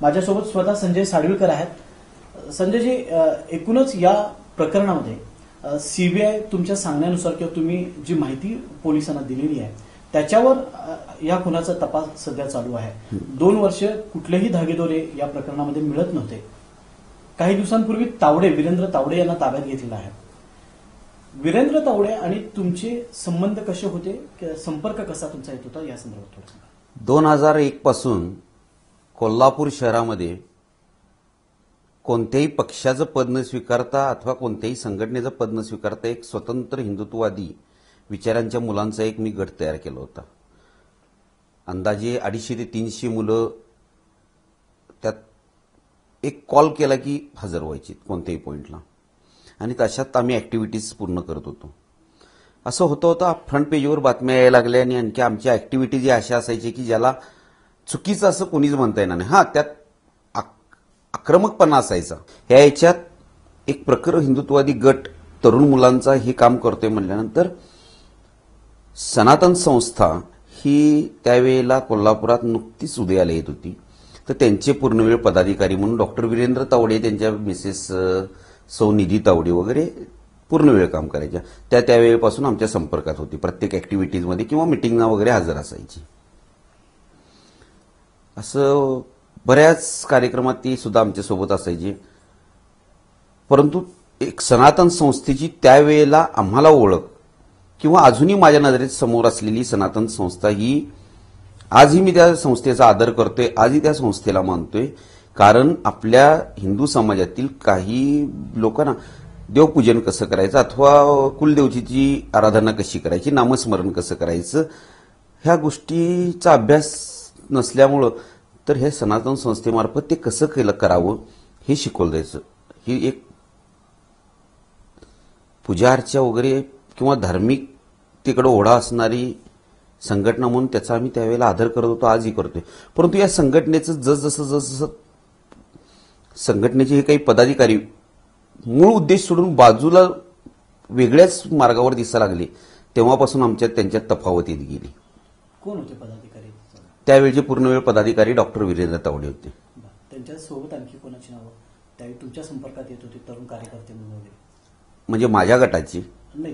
माझ्यासोबत स्वतः संजय साडविलकर आहेत. संजयजी, एकूणच या प्रकरणामध्ये सीबीआय तुमच्या सांगण्यानुसार किंवा तुम्ही जी माहिती पोलिसांना दिलेली आहे त्याच्यावर या खुनाचा तपास सध्या चालू आहे. 2 वर्ष कुठलेही धागेदोरे या प्रकरणामध्ये मिळत नव्हते. काही दिवसांपूर्वी वीरेंद्र तावडे यांना ताब्यात घेतलेला आहे. वीरेंद्र तावडे आणि तुमचे संबंध कसे होते, संपर्क कसा तुमचा येत होता, या संदर्भात थोडं सांगा. 2001 पासून कोल्हापूर शहरामध्ये कोणत्याही पक्षाचं पद न स्वीकारता अथवा कोणत्याही संघटनेचं पद न स्वीकारता एक स्वतंत्र हिंदुत्ववादी विचारांच्या मुलांचा एक मी गट तयार केला होता. अंदाजे 250 ते 300 मुलं त्यात एक कॉल केला की हजर व्हायची कोणत्याही पॉईंटला, आणि तशात आम्ही ऍक्टिव्हिटीज पूर्ण करत होतो. असं होतं होतं फ्रंट पेजवर बातम्या यायला लागल्या आणि आणखी आमच्या ऍक्टिव्हिटीज अशा असायची की ज्याला चुकीचं असं कोणीच म्हणता येणार नाही. त्यात आक्रमकपणा असायचा. ह्या याच्यात एक प्रखर हिंदुत्ववादी गट तरुण मुलांचा हे काम करतोय म्हणल्यानंतर सनातन संस्था ही त्यावेळेला कोल्हापुरात नुकतीच उदयाला येत होती. तर त्यांचे पूर्णवेळ पदाधिकारी म्हणून डॉक्टर वीरेंद्र तावडे, त्यांच्या मिसेस सौ निधी तावडे वगैरे पूर्णवेळ काम करायच्या. त्यावेळेपासून आमच्या संपर्कात होती. प्रत्येक ऍक्टिव्हिटीजमध्ये किंवा मिटिंगना वगैरे हजर असायची. असं बऱ्याच कार्यक्रमात ती सुद्धा आमच्यासोबत असायची. परंतु एक सनातन संस्थेची त्यावेळेला आम्हाला ओळख किंवा अजूनही माझ्या नजरेत समोर असलेली सनातन संस्था ही आजही मी त्या संस्थेचा आदर करतोय, आजही त्या संस्थेला मानतोय. कारण आपल्या हिंदू समाजातील काही लोकांना देवपूजन कसं करायचं अथवा कुलदेवतेची आराधना कशी करायची, नामस्मरण कसं करायचं, ह्या गोष्टीचा अभ्यास नसल्यामुळं तर हे सनातन संस्थेमार्फत ते कसं करावं हे शिकवलं जायचं. ही एक पूजा अर्चा वगैरे किंवा धार्मिकतेकडे ओढा असणारी संघटना म्हणून त्याचा आम्ही त्यावेळेला आदर करत होतो, आजही करतोय. परंतु या संघटनेचं जसजसं संघटनेचे हे काही पदाधिकारी मूळ उद्देश सोडून बाजूला वेगळ्याच मार्गावर दिसायला लागले, तेव्हापासून आमच्यात त्यांच्यात तफावत येत गेली. कोण होते पदाधिकारी? त्यावेळेचे पूर्णवेळ पदाधिकारी डॉक्टर वीरेंद्र तावडे होते. त्यांच्यासोबत आणखी कोणाची नावं त्यावेळी तुमच्या संपर्कात येत होती, तरुण कार्यकर्ते म्हणून वगैरे? म्हणजे माझ्या गटाची नाही,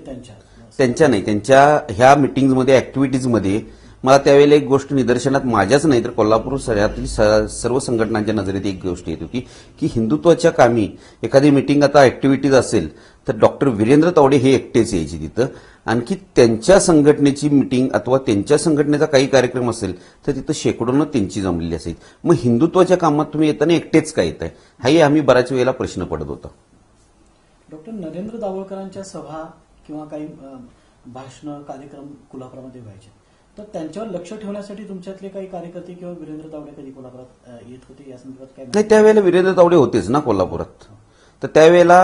त्यांच्या ह्या मिटिंगमध्ये ऍक्टिव्हिटीजमध्ये मला त्यावेळेला एक गोष्ट निदर्शनात माझ्याच नाही तर कोल्हापूर शहरातील सर्व संघटनांच्या नजरेत एक गोष्ट येत होती की हिंदुत्वाच्या कामी एखादी मिटिंग आता ऍक्टिव्हिटीज असेल तर डॉक्टर वीरेंद्र तावडे हे एकटेच यायचे तिथं. आणखी त्यांच्या संघटनेची मिटिंग अथवा त्यांच्या संघटनेचा काही कार्यक्रम असेल तर तिथं शेकडोनं त्यांची जमलेली असेल. मग हिंदुत्वाच्या कामात तुम्ही येताना एकटेच का येत आहे, हाही आम्ही बऱ्याच वेळेला प्रश्न पडत होता. डॉक्टर नरेंद्र दाभोळकरांच्या सभा किंवा काही भाषण कार्यक्रम कोल्हापुरामध्ये व्हायचे, तर त्यांच्यावर लक्ष ठेवण्यासाठी तुमच्यातले काही कार्यकर्ते किंवा वीरेंद्र तावडे कधी कोल्हापुरात येत होते, या संदर्भात काय? नाही, त्यावेळेला वीरेंद्र तावडे होतेच ना कोल्हापुरात. तर त्यावेळेला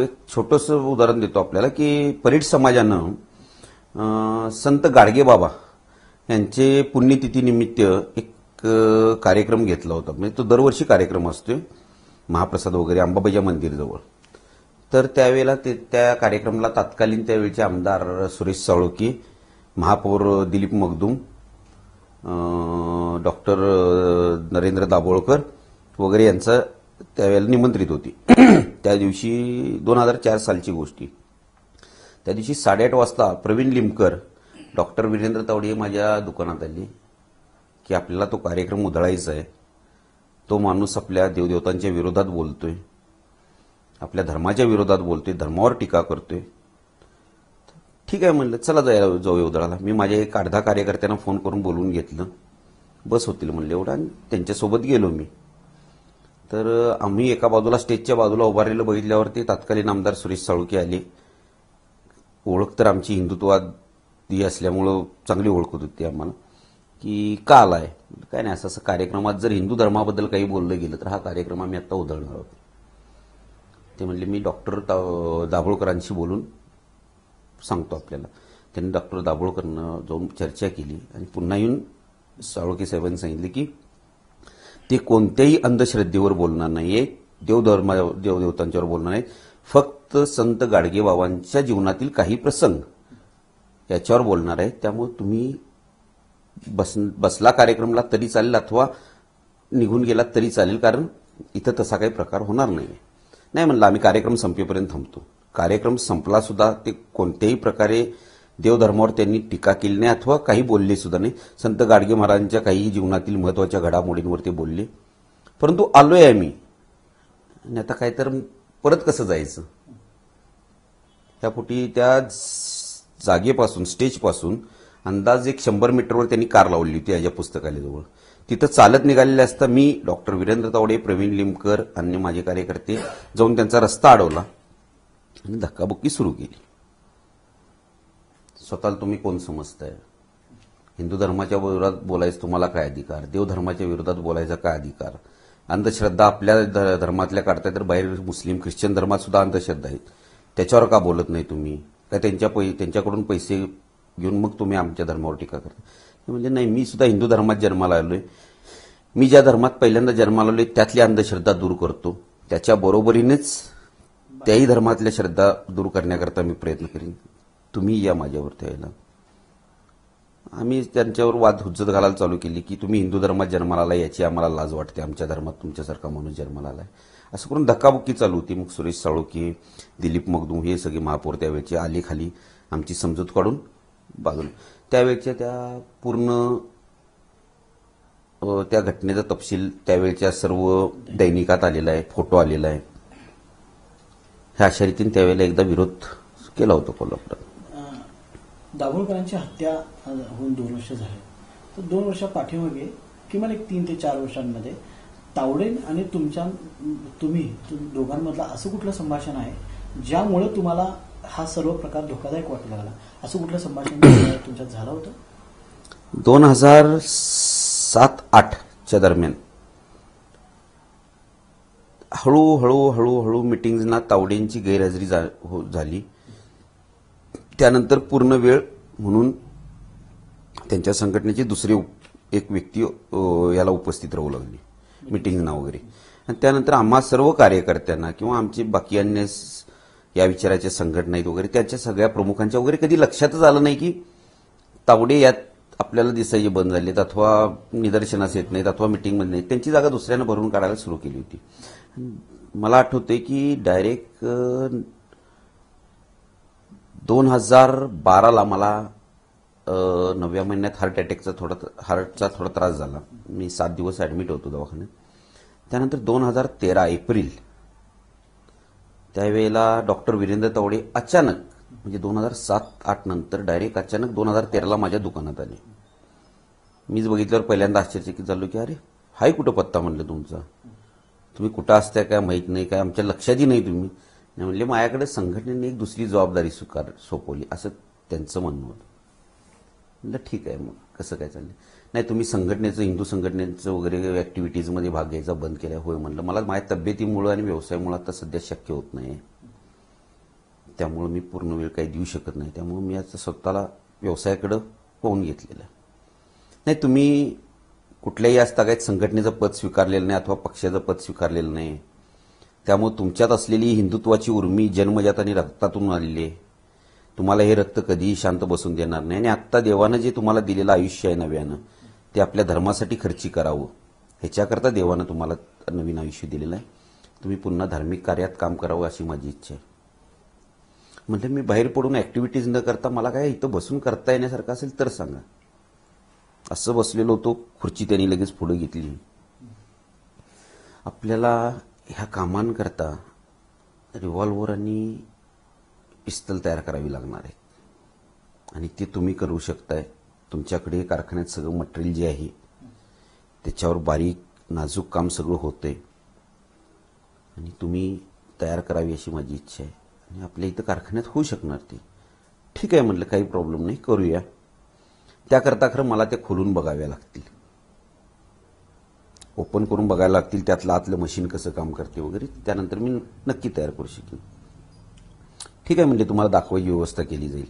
एक छोटंसं उदाहरण देतो आपल्याला की परीट समाजानं संत गाडगेबाबा यांचे पुण्यतिथीनिमित्त एक कार्यक्रम घेतला होता. म्हणजे तो दरवर्षी कार्यक्रम असतोय, महाप्रसाद वगैरे अंबाबाईच्या मंदिरजवळ. तर त्यावेळेला त्या कार्यक्रमाला तत्कालीन त्यावेळेचे आमदार सुरेश साळुंखे, महापौर दिलीप मगदूम, डॉक्टर नरेंद्र दाभोळकर वगैरे यांचं त्यावेळेला निमंत्रित होती. त्या दिवशी 2004 सालची गोष्टी. त्या दिवशी 8:30 वाजता प्रवीण लिमकर, डॉक्टर वीरेंद्र तावडे माझ्या दुकानात आले की आपल्याला तो कार्यक्रम उधळायचा आहे. तो माणूस आपल्या देवदेवतांच्या विरोधात बोलतोय, आपल्या धर्माच्या विरोधात बोलतोय, धर्मावर टीका करतोय. ठीक आहे म्हणलं, चला जाऊया उधळाला. मी माझ्या एक 8-10 कार्यकर्त्यांना फोन करून बोलवून घेतलं, बस होतील म्हणले एवढं, आणि त्यांच्यासोबत गेलो मी. तर आम्ही एका बाजूला स्टेजच्या बाजूला उभारलेलं बघितल्यावरती तत्कालीन आमदार सुरेश साळुंखे आले. ओळख तर आमची हिंदुत्ववादी असल्यामुळं चांगली ओळखत होती आम्हाला, की का आलाय? काय नाही, असं कार्यक्रमात जर हिंदू धर्माबद्दल काही बोललं गेलं तर हा कार्यक्रम आम्ही आता उधळणार आहोत. ते म्हणले मी डॉक्टर दाभोळकरांशी बोलून सांगतो आपल्याला. त्यांनी डॉक्टर दाभोळकरांना जाऊन चर्चा केली आणि पुन्हा येऊन साळुंखे साहेबांनी सांगितले की ते कोणत्याही अंधश्रद्धेवर बोलणार नाहीये, देवदेवतांच्यावर बोलणार नाहीत, फक्त संत गाडगेबाबांच्या जीवनातील काही प्रसंग याच्यावर बोलणार आहेत. त्यामुळे तुम्ही बसला कार्यक्रमला तरी चालेल अथवा निघून गेलात तरी चालेल, कारण इथं तसा काही प्रकार होणार नाही म्हणलं. आम्ही कार्यक्रम संपेपर्यंत थांबतो. कार्यक्रम संपला सुद्धा ते कोणत्याही प्रकारे देवधर्मावर त्यांनी टीका केली नाही अथवा काही बोलले सुद्धा नाही. संत गाडगे महाराजांच्या काही जीवनातील महत्वाच्या घडामोडींवर ते बोलले. परंतु आलोय आम्ही आणि आता काय तर परत कसं जायचं, त्यापोटी त्या जागेपासून स्टेजपासून अंदाज 100 मीटरवर त्यांनी कार लावली होती याच्या पुस्तकालयाजवळ. तिथं चालत निघालेले असता मी, डॉक्टर वीरेंद्र तावडे, प्रवीण लिमकर आणि माझे कार्यकर्ते जाऊन त्यांचा रस्ता अडवला आणि धक्काबुक्की सुरू केली. स्वतःला तुम्ही कोण समजताय? हिंदू धर्माच्या विरोधात बोलायचं तुम्हाला काय अधिकार? देवधर्माच्या विरोधात बोलायचा काय अधिकार? अंधश्रद्धा आपल्या धर्मातल्या काढताय तर बाहेर मुस्लिम ख्रिश्चन धर्मात सुद्धा अंधश्रद्धा आहेत. त्याच्यावर का बोलत नाही तुम्ही? काय त्यांच्याकडून पैसे घेऊन मग तुम्ही आमच्या धर्मावर टीका करता? म्हणजे नाही, मी सुद्धा हिंदू धर्मात जन्माला आलोय. मी ज्या धर्मात पहिल्यांदा जन्माला आलोय त्यातली अंधश्रद्धा दूर करतो. त्याच्या बरोबरीनेच त्याही धर्मातल्या श्रद्धा दूर करण्याकरता मी प्रयत्न करीन. तुम्ही या माझ्यावर त्यावेळेला. आम्ही त्यांच्यावर वाद हुज्जत घालायला चालू केली की तुम्ही हिंदू धर्मात जन्माला आलाय याची आम्हाला लाज वाटते, आमच्या धर्मात तुमच्यासारखा माणूस जन्माला आलाय. असं करून धक्काबुक्की चालू होती. मग सुरेश साळुंखे, दिलीप मगदूम हे सगळे महापौर त्यावेळेचे आले खाली आमची समजूत काढून बाजूला. त्यावेळेच्या त्या पूर्ण त्या घटनेचा तपशील त्यावेळेच्या सर्व दैनिकात आलेला आहे, फोटो आलेला आहे. ह्या अशा रीतीने त्यावेळेला एकदा विरोध केला होता कोल्हापुरात. दाभोळकरांची हत्या होऊन 2 वर्ष झाले, तर 2 वर्षा पाठीमागे किमान एक 3 ते 4 वर्षांमध्ये तावडे आणि तुम्ही दोघांमधला असं कुठलं संभाषण आहे ज्यामुळे तुम्हाला हा सर्व प्रकार धोकादायक वाटू लागला? असं कुठलं संभाषण तुमच्यात झालं होतं? 2007-08च्या दरम्यान हळूहळू मिटिंग्सना तावडेंची गैरहजेरी झाली. त्यानंतर पूर्ण वेळ म्हणून त्यांच्या संघटनेची दुसरी एक व्यक्ती याला उपस्थित राहू लागली मिटिंगना वगैरे. आणि त्यानंतर आम्हा सर्व कार्यकर्त्यांना किंवा आमचे बाकी अन्य या विचाराच्या संघटना आहेत वगैरे त्यांच्या सगळ्या प्रमुखांच्या वगैरे कधी लक्षातच आलं नाही की तावडे यात आपल्याला दिसायचे बंद झालेत अथवा निदर्शनास येत नाहीत अथवा मिटिंगमध्ये नाहीत. त्यांची जागा दुसऱ्यानं भरून काढायला सुरू केली होती. मला आठवतंय की डायरेक्ट 2012ला मला 9व्या महिन्यात हार्टचा थोडा त्रास झाला. मी 7 दिवस ऍडमिट होतो दवाखान्यात. त्यानंतर 2013 एप्रिल त्यावेळेला डॉक्टर वीरेंद्र तावडे अचानक म्हणजे 2007-08 नंतर डायरेक्ट अचानक 2013ला माझ्या दुकानात आले. मीच बघितल्यावर पहिल्यांदा आश्चर्यचकित झालो की अरे हाय कुठं पत्ता म्हणलं तुमचा, तुम्ही कुठं असताय काय माहित नाही, काय आमच्या लक्षातही नाही तुम्ही. म्हणले माझ्याकडे संघटनेने एक दुसरी जबाबदारी सोपवली असं त्यांचं म्हणणं होतं. म्हणलं ठीक आहे, मग कसं काय चाललं? नाही तुम्ही संघटनेचं हिंदू संघटनेचं वगैरे ऍक्टिव्हिटीजमध्ये भाग घ्यायचा बंद केलाय. होय म्हणलं, मला माझ्या तब्येतीमुळे आणि व्यवसायामुळे आता सध्या शक्य होत नाही, त्यामुळे मी पूर्ण वेळ काही देऊ शकत नाही. त्यामुळे मी आता स्वतःला व्यवसायाकडे पाहून घेतलेलं. नाही तुम्ही कुठल्याही आजतागायत संघटनेचं पद स्वीकारलेलं नाही अथवा पक्षाचं पद स्वीकारलेलं नाही, त्यामुळे तुमच्यात असलेली हिंदुत्वाची उर्मी जन्मजात आणि रक्तातून आलेली आहे. तुम्हाला हे रक्त कधीही शांत बसून देणार नाही. आणि आत्ता देवानं जे तुम्हाला दिलेलं आयुष्य आहे नव्यानं ते आपल्या धर्मासाठी खर्ची करावं, ह्याच्याकरता देवानं तुम्हाला नवीन आयुष्य दिलेलं आहे. तुम्ही पुन्हा धार्मिक कार्यात काम करावं अशी माझी इच्छा आहे. म्हणजे मी बाहेर पडून ऍक्टिव्हिटीज न करता मला काय इथं बसून करता येण्यासारखं असेल तर सांगा. असं बसलेलो होतो, खुर्ची त्यांनी लगेच पुढे घेतली. आपल्याला ह्या कामांकरता रिव्हॉल्व्हर आणि पिस्तल तयार करावी लागणार आहे आणि ते तुम्ही करू शकताय. तुमच्याकडे कारखान्यात सगळं मटेरियल जे आहे त्याच्यावर बारीक नाजूक काम सगळं होतंय आणि तुम्ही तयार करावी अशी माझी इच्छा आहे. आणि आपल्या इथं कारखान्यात होऊ शकणार ते. ठीक आहे म्हटलं, काही प्रॉब्लेम नाही, करूया. त्याकरता खरं मला ते खोलून बघाव्या लागतील, ओपन करून बघायला लागतील, त्यातलं आतलं मशीन कसं काम करते वगैरे. त्यानंतर मी नक्की तयार करू शकेन. ठीक आहे म्हणजे तुम्हाला दाखवायची व्यवस्था केली जाईल.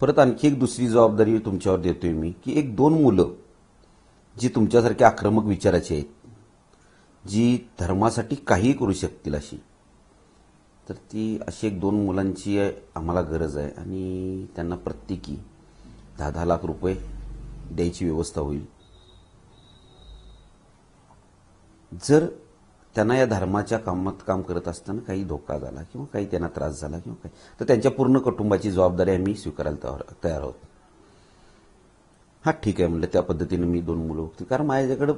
परत आणखी एक दुसरी जबाबदारी तुमच्यावर देतोय मी की 1-2 मुलं जी तुमच्यासारख्या आक्रमक विचाराची आहेत, जी धर्मासाठी काहीही करू शकतील अशी, तर ती अशी 1-2 मुलांची आम्हाला गरज आहे. आणि त्यांना प्रत्येकी 10-10 लाख रुपये द्यायची व्यवस्था होईल. जर त्यांना या धर्माच्या कामात काम करत असताना काही धोका झाला किंवा काही त्यांना त्रास झाला किंवा काही, तर त्यांच्या पूर्ण कुटुंबाची जबाबदारी आम्ही स्वीकारायला तयार आहोत. हा ठीक आहे म्हणलं. त्या पद्धतीने मी 2 मुलं होती, कारण माझ्याकडे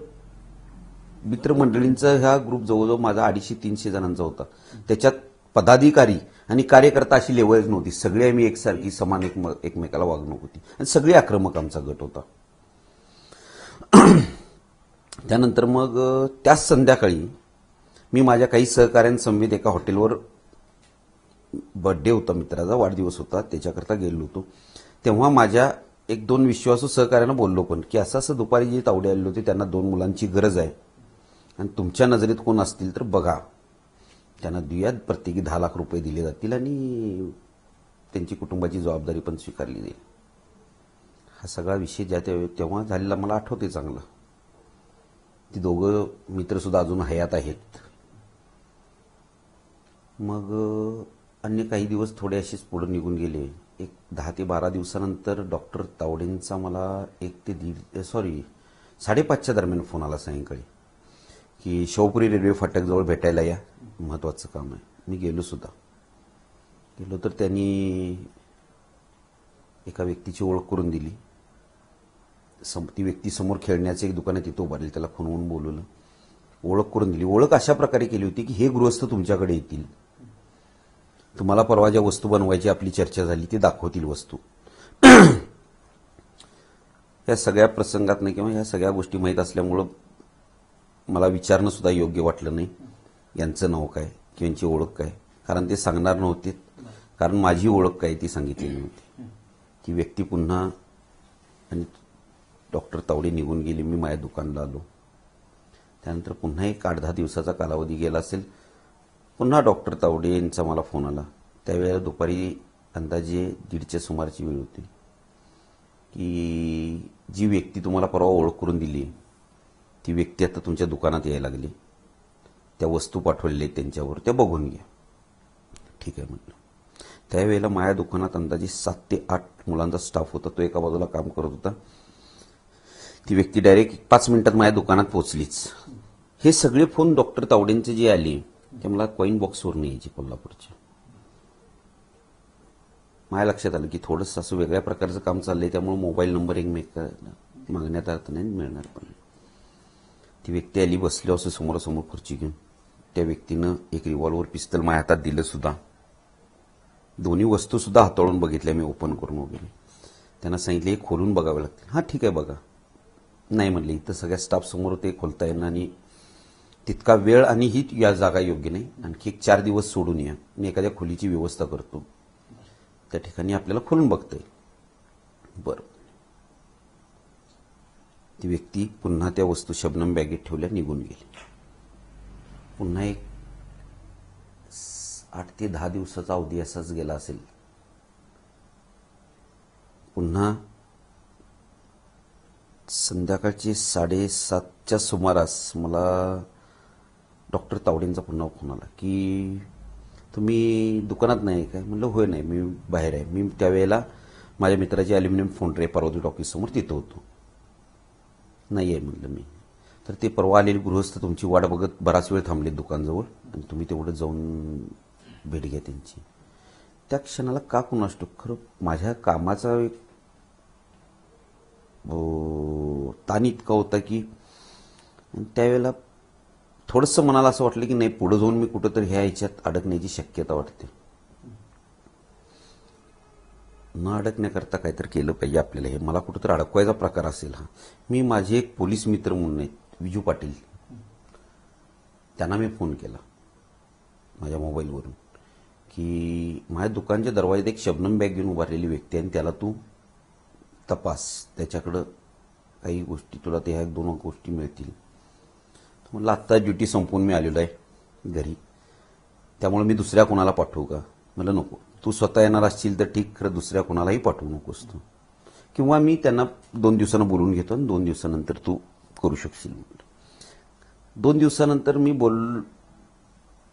मित्रमंडळींचा हा ग्रुप जवळजवळ माझा 250-300 जणांचा होता. त्याच्यात पदाधिकारी आणि कार्यकर्ता अशी लेवलच नव्हती. सगळे आम्ही एकसारखी समान एकमेकाला वागणूक होती आणि सगळे आक्रमक आमचा गट होता. त्यानंतर मग त्याच संध्याकाळी मी माझ्या काही सहकाऱ्यांसमवेत एका हॉटेलवर, बर्थडे होता मित्राचा, वाढदिवस होता, त्याच्याकरता गेलो होतो. तेव्हा माझ्या 1-2 विश्वासू सहकार्यांना बोललो पण की असं असं दुपारी जे तावडे आले होते त्यांना 2 मुलांची गरज आहे आणि तुमच्या नजरेत कोण असतील तर बघा, त्यांना दुयात प्रत्येकी 10 लाख रुपये दिले जातील आणि त्यांची कुटुंबाची जबाबदारी पण स्वीकारली जाईल. हा सगळा विषय तेव्हा झालेला मला आठवते चांगला. ती दोघं मित्रसुद्धा अजून हयात आहेत. मग अन्य काही दिवस थोडे असेच पुढे निघून गेले. एक 10 ते 12 दिवसानंतर डॉक्टर तावडेंचा मला 5:30च्या दरम्यान फोन आला सायंकाळी की शिवपुरी रेल्वे फाटकजवळ भेटायला या, महत्वाचं काम आहे. मी गेलो तर त्यांनी एका व्यक्तीची ओळख करून दिली. ती व्यक्ती समोर खेळण्याचं एक दुकान आहे तिथं उभारले, त्याला फोनवरून बोलवलं, ओळख करून दिली. ओळख अशा प्रकारे केली होती की हे गृहस्थ तुमच्याकडे येतील, तुम्हाला परवा ज्या वस्तू बनवायची आपली चर्चा झाली ती दाखवतील वस्तू. या सगळ्या प्रसंगात नाही किंवा या सगळ्या गोष्टी माहीत असल्यामुळं मला विचारणं सुद्धा योग्य वाटलं नाही यांचं नाव काय किंवा यांची ओळख काय, कारण ते सांगणार नव्हते. कारण माझी ओळख काय ती सांगितलेली नव्हती. ती व्यक्ती पुन्हा आणि डॉक्टर तावडे निघून गेली. मी माझ्या दुकानला आलो. त्यानंतर पुन्हा एक 8-10 दिवसाचा कालावधी गेला असेल. पुन्हा डॉक्टर तावडे यांचा मला फोन आला. त्यावेळेला दुपारी अंदाजे 1:30च्या सुमारची वेळ होती की जी व्यक्ती तुम्हाला परवा ओळख करून दिली ती व्यक्ती आता तुमच्या दुकानात यायला लागली, त्या वस्तू पाठवलेल्या आहेत त्यांच्यावर, त्या बघून घ्या. ठीक आहे म्हटलं. त्यावेळेला माझ्या दुकानात अंदाजे 7 ते 8 मुलांचा स्टाफ होता. तो एका बाजूला काम करत होता. ती व्यक्ती डायरेक्ट 5 मिनिटात माझ्या दुकानात पोहोचलीच. हे सगळे फोन डॉक्टर तावडेंचे जे आले ते मला कॉईन बॉक्सवरून यायचे कोल्हापूरचे. माझ्या लक्षात आलं की थोडंसं असं वेगळ्या प्रकारचं काम चाललंय, त्यामुळे मोबाईल नंबर एकमेकांना मागण्यात अर्थ नाही, मिळणार पण. ती व्यक्ती आली, बसली असं समोरासमोर खुर्ची घेऊन. त्या व्यक्तीनं एक रिव्हॉल्वर पिस्तल माझ्या हातात दिलं सुद्धा. दोन्ही वस्तू सुद्धा हाताळून बघितल्या मी, ओपन करून वगैरे. त्यांना सांगितले हे खोलून बघावे लागतील. हां ठीक आहे बघा. नाही म्हणले, इथं सगळ्या स्टाफ समोर ते खोलता येणार आणि तितका वेळ आणि ही या जागा योग्य नाही, आणखी 4 दिवस सोडून या, मी एखाद्या खोलीची व्यवस्था करतो, त्या ठिकाणी आपल्याला खोलून बघता येईल. बरं. ती व्यक्ती पुन्हा त्या वस्तू शबनम बॅगेत ठेवल्या, निघून गेली. पुन्हा एक 8 ते 10 दिवसाचा अवधी असाच गेला असेल. पुन्हा संध्याकाळचे 7:30च्या सुमारास मला डॉक्टर तावडेंचा पुन्हा फोन आला की तुम्ही दुकानात नाही काय? म्हणलं होय, नाही मी बाहेर आहे. मी त्यावेळेला माझ्या मित्राची अल्युमिनियम फाउंड्री पार्वती टॉकीज समोर तिथं होतो. नाही आहे म्हणलं मी. तर ते परवा आलेले गृहस्थ तुमची वाट बघत बराच वेळ थांबले दुकानजवळ आणि तुम्ही तेवढं जाऊन भेट घ्या त्यांची. त्या क्षणाला का कुणास ठाऊक खरं माझ्या कामाचा एक ताण इतका होता की त्यावेळेला थोडंसं मनाला असं वाटलं की नाही, पुढे जाऊन मी कुठंतरी ह्या ह्याच्यात अडकण्याची शक्यता वाटते. न अडकण्याकरता काहीतरी केलं पाहिजे आपल्याला. हे मला कुठंतरी अडकवायचा प्रकार असेल हा. मी माझे एक पोलीस मित्र म्हणून आहेत विजू पाटील, त्यांना मी फोन केला माझ्या मोबाईलवरून की माझ्या दुकानच्या दरवाज्यात एक शबनम बॅग घेऊन उभारलेली व्यक्ती आहे आणि त्याला तू तपास, त्याच्याकडं काही गोष्टी तुला त्या 2 गोष्टी मिळतील. म्हणलं आत्ता ड्युटी संपवून मी आलेलो आहे घरी, त्यामुळे मी दुसऱ्या कोणाला पाठवू का? म्हणलं नको, तू स्वतः येणार असशील तर ठीक, खरं दुसऱ्या कोणालाही पाठवू नकोस तू, किंवा मी त्यांना 2 दिवसानं बोलवून घेतो आणि 2 दिवसानंतर तू करू शकशील. 2 दिवसानंतर मी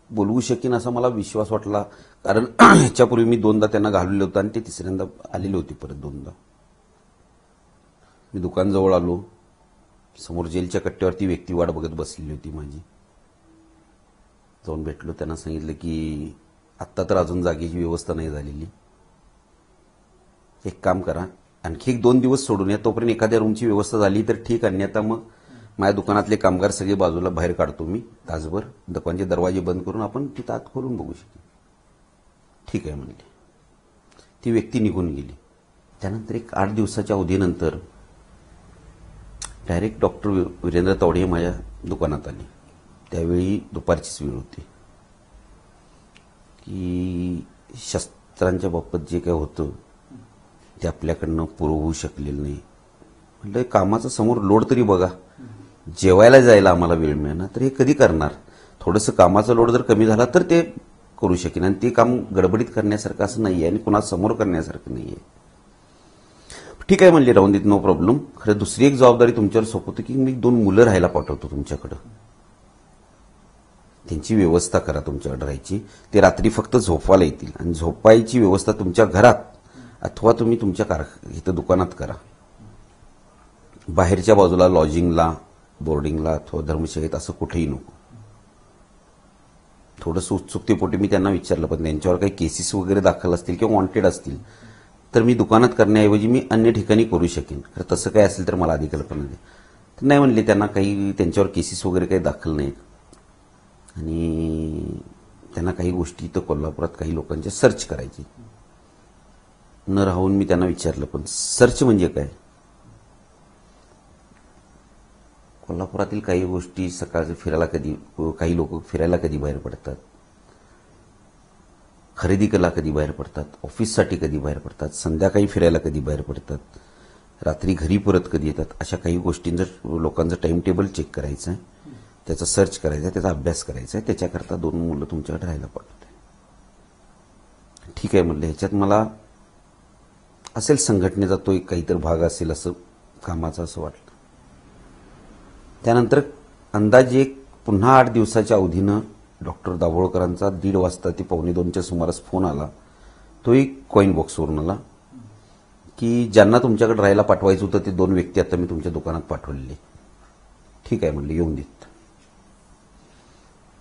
बोलवू शकेन असा मला विश्वास वाटला, कारण ह्याच्यापूर्वी मी 2दा त्यांना घालवलं होतं आणि ते 3ऱ्यांदा आलेले होते परत 2दा. मी दुकानजवळ आलो. समोर जेलच्या कट्ट्यावरती व्यक्ती वाट बघत बसलेली होती माझी. जाऊन भेटलो. त्यांना सांगितलं की आत्ता तर अजून जागेची व्यवस्था नाही झालेली, एक काम करा, आणखी 1-2 दिवस सोडून या, तोपर्यंत एखाद्या रूमची व्यवस्था झाली तर ठीक, अन्यथा मग माझ्या दुकानातले कामगार सगळे बाजूला बाहेर काढतो मी, तासभर दुकानचे दरवाजे बंद करून आपण तिथं आत खोलून बघू शकतो. ठीक आहे म्हणले. ती व्यक्ती निघून गेली. त्यानंतर एक 8 दिवसाच्या अवधीनंतर डायरेक्ट डॉक्टर वीरेंद्र तावडे माझ्या दुकानात आले. त्यावेळी दुपारचीच वेळ होती. की शस्त्रांच्या बाबत जे काय होतं ते आपल्याकडनं पुरं होऊ शकलेलं नाही. म्हटलं कामाचा समोर लोड तरी बघा, जेवायला जायला आम्हाला वेळ मिळणार तर हे कधी करणार. थोडंसं कामाचा लोड जर कमी झाला तर ते करू शकेन, आणि ते काम गडबडीत करण्यासारखं असं नाही आहे आणि कुणासमोर करण्यासारखं नाही आहे. ठीक आहे म्हणले, राहून देत, नो प्रॉब्लेम. खरं दुसरी एक जबाबदारी तुमच्यावर सोपवतो की मी 2 मुलं राहायला पाठवतो तुमच्याकडं, त्यांची व्यवस्था करा तुमच्याकडे राहायची. ते रात्री फक्त झोपायला येतील आणि झोपायची व्यवस्था तुमच्या घरात अथवा तुम्ही तुमच्या इथं दुकानात करा. बाहेरच्या बाजूला लॉजिंगला, बोर्डिंगला अथवा धर्मशाळेत असं कुठेही नको. थोडंसं उत्सुकतेपोटी मी त्यांना विचारलं, पण त्यांच्यावर काही केसेस वगैरे दाखल असतील किंवा वॉन्टेड असतील तर मी दुकानात करण्याऐवजी मी अन्य ठिकाणी करू शकेन. खरं तसं काय असेल तर मला आधी कल्पना दे. तर नाही म्हणले, त्यांना काही त्यांच्यावर केसेस वगैरे काही दाखल नाहीत आणि त्यांना काही गोष्टी इथं कोल्हापुरात काही लोकांच्या सर्च करायची. न राहून मी त्यांना विचारलं, पण सर्च म्हणजे काय? कोल्हापुरातील काही गोष्टी सकाळचं फिरायला कधी, काही लोक फिरायला कधी बाहेर पडतात, खरेदी करायला कधी बाहेर पडतात, ऑफिससाठी कधी बाहेर पडतात, संध्याकाळी फिरायला कधी बाहेर पडतात, रात्री घरी परत कधी येतात. अशा काही गोष्टींचं लोकांचं टाइम टेबल चेक करायचं आहे, त्याचा सर्च करायचा आहे, त्याचा अभ्यास करायचा आहे. त्याच्याकरता 2 मुलं तुमच्याकडे राहायला पाठवते. ठीक आहे म्हणले. ह्याच्यात मला असेल संघटनेचा तो एक काहीतरी भाग असेल असं कामाचं असं वाटलं. त्यानंतर अंदाजे पुन्हा 8 दिवसाच्या अवधीनं डॉक्टर दाभोळकरांचा 1:30 वाजता ते 1:45च्या सुमारास फोन आला. तोही कॉईन बॉक्सवरून आला की ज्यांना तुमच्याकडे राहायला पाठवायचं होतं ते 2 व्यक्ती आता मी तुमच्या दुकानात पाठवलेले. ठीक आहे म्हणले, येऊन देत.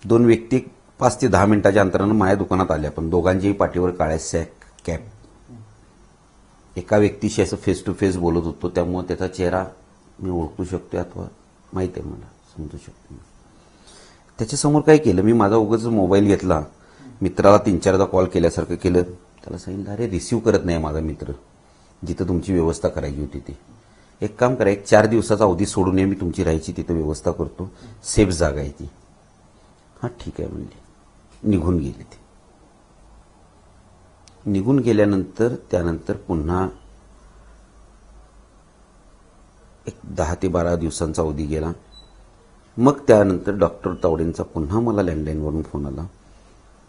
2 व्यक्ती 5 ते 10 मिनिटाच्या अंतरानं माझ्या दुकानात आल्या, पण दोघांच्याही पाठीवर काळ्या सॅक, कॅप. एका व्यक्तीशी असं फेस टू फेस बोलत होतो, त्यामुळे त्याचा चेहरा मी ओळखू शकतो अथवा माहिती आहे, मला समजू शकतो. त्याच्यासमोर काय केलं मी, माझा उगाच मोबाईल घेतला, मित्राला 3-4दा कॉल केल्यासारखं केलं. त्याला सांगितलं, अरे रिसिव्ह करत नाही माझा मित्र, जिथं तुमची व्यवस्था करायची होती ते. एक काम करा, एक 4 दिवसाचा अवधी सोडून मी तुमची राहायची तिथं व्यवस्था करतो, सेफ जागा आहे ती. हां ठीक आहे म्हणले. निघून गेले ते. निघून गेल्यानंतर त्यानंतर पुन्हा एक 10 ते 12 दिवसांचा अवधी गेला. मग त्यानंतर डॉक्टर तावडेंचा पुन्हा मला लँडलाईनवरून फोन आला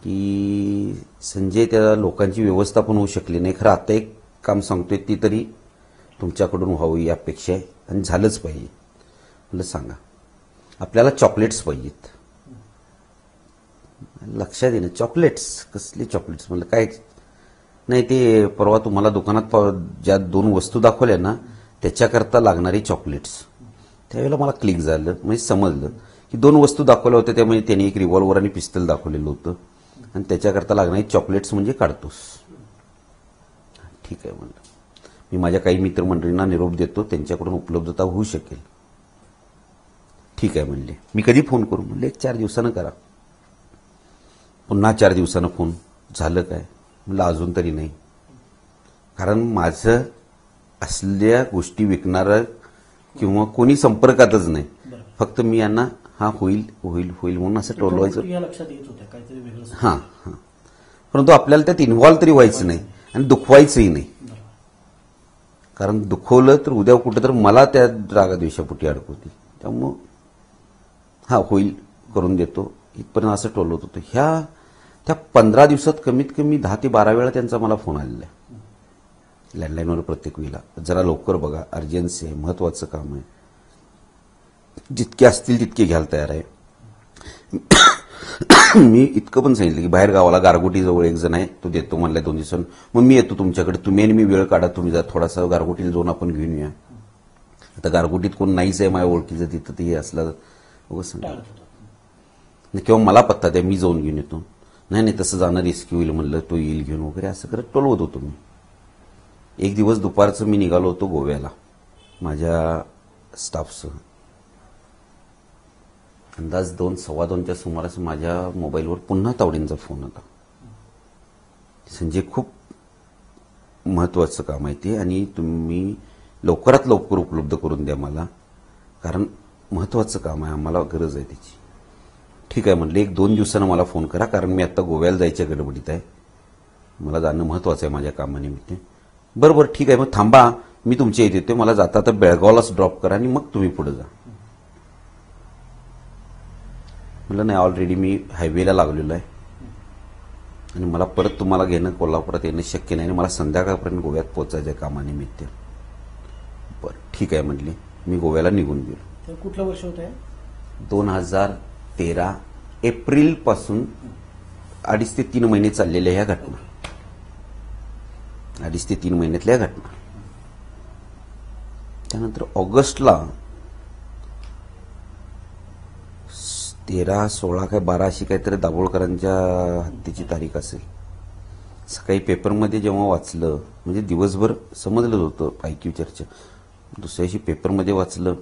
की संजय, त्या लोकांची व्यवस्था पण होऊ शकली नाही, खरं आता एक काम सांगतोय ती तरी तुमच्याकडून व्हावी ही अपेक्षा आहे आणि झालंच पाहिजे. म्हटलं सांगा. आपल्याला चॉकलेट्स पाहिजेत. लक्षात येणं, चॉकलेट्स? कसले चॉकलेट्स? म्हणलं काय नाही, ते परवा तुम्हाला दुकानात ज्या 2 वस्तू दाखवल्या ना त्याच्याकरता लागणारी चॉकलेट्स. त्यावेळेला मला क्लिक झालं, म्हणजे समजलं की 2 वस्तू दाखवल्या होत्या, त्यामुळे त्यांनी एक रिव्हॉल्वर आणि पिस्तल दाखवलेलं होतं आणि त्याच्याकरता लागणारी चॉकलेट्स म्हणजे काढतोस. ठीक आहे म्हणलं. मी माझ्या काही मित्रमंडळींना निरोप देतो, त्यांच्याकडून उपलब्धता होऊ शकेल. ठीक आहे म्हणले. मी कधी फोन करू? म्हणले एक 4 दिवसानं करा. पुन्हा 4 दिवसानं फोन. झालं काय? म्हणलं अजून तरी नाही, कारण माझं असल्या गोष्टी विकणारं किंवा कोणी संपर्कातच नाही. फक्त मी यांना हा होईल होईल होईल म्हणून असं टोलवायचं. हां हां, परंतु आपल्याला त्यात इन्व्हॉल्व्ह तरी व्हायचं नाही आणि दुखवायचंही नाही, कारण दुखवलं तर उद्या कुठं तर मला त्या रागाद्वेषापोटी अडकवती. त्यामुळं हा होईल, करून देतो इथपर्यंत असं टोलवत होतं. त्या 15 दिवसात कमीत कमी 10 ते 12 वेळा त्यांचा मला फोन आलेला आहे लँडलाईनवर. प्रत्येक वेळेला जरा लवकर बघा, अर्जन्सी आहे, महत्वाचं काम आहे, जितके असतील तितके घ्यायला तयार आहे. मी इतकं पण सांगितलं की बाहेर गावाला गारगोटी जवळ एक जण आहे, तो देतो म्हणलाय 2 दिवसांनी, मग मी येतो तुमच्याकडे, तुम्ही आणि मी वेळ काढा, तुम्ही जा थोडासा गारगोटीला जाऊन आपण घेऊन या. आता गारगोटीत कोण नाहीच आहे माझ्या ओळखीचं, तिथं ते असलं सांगा. किंवा मला पत्ता द्या, मी जाऊन घेऊन येतो. नाही तसं जाणं रिस्की होईल म्हणलं, तो येईल घेऊन वगैरे असं करत टोलवत होतो मी. एक दिवस दुपारचं मी निघालो होतो गोव्याला माझ्या स्टाफसह. अंदाज 2-2:15च्या सुमारास माझ्या मोबाईलवर पुन्हा तावडेंचा फोन आला. संजय, खूप महत्वाचं काम आहे ते आणि तुम्ही लवकरात लवकर उपलब्ध करून द्या मला, कारण महत्वाचं काम आहे, आम्हाला गरज आहे त्याची. ठीक आहे म्हटलं, 1-2 दिवसानं मला फोन करा, कारण मी आता गोव्याला जायच्या गडबडीत आहे, मला जाणं महत्वाचं आहे माझ्या कामानिमित्त. बरोबर ठीक आहे, मग थांबा, मी तुमच्या इथे येतोय, मला जाता तर बेळगावलाच ड्रॉप करा आणि मग तुम्ही पुढे जा. म्हटलं नाही, ऑलरेडी मी हायवेला लागलेलो आहे आणि मला परत तुम्हाला घेणं, कोल्हापुरात येणं शक्य नाही आणि मला संध्याकाळपर्यंत गोव्यात पोहोचायचं आहे कामानिमित्त. बरं ठीक आहे म्हटली, मी गोव्याला निघून गेलो. तर कुठलं वर्ष होतं आहे? 2013 एप्रिलपासून 2.5 ते 3 महिने चाललेल्या ह्या घटना, 2.5 ते 3 महिन्यातल्या घटना. त्यानंतर ऑगस्टला 13, 16 काय 12 अशी काहीतरी दाभोळकरांच्या हत्येची तारीख असेल. सकाळी पेपरमध्ये जेव्हा वाचलं, म्हणजे दिवसभर समजलं होतं ऐकीव चर्चा, दुसऱ्या दिवशी पेपरमध्ये वाचलं,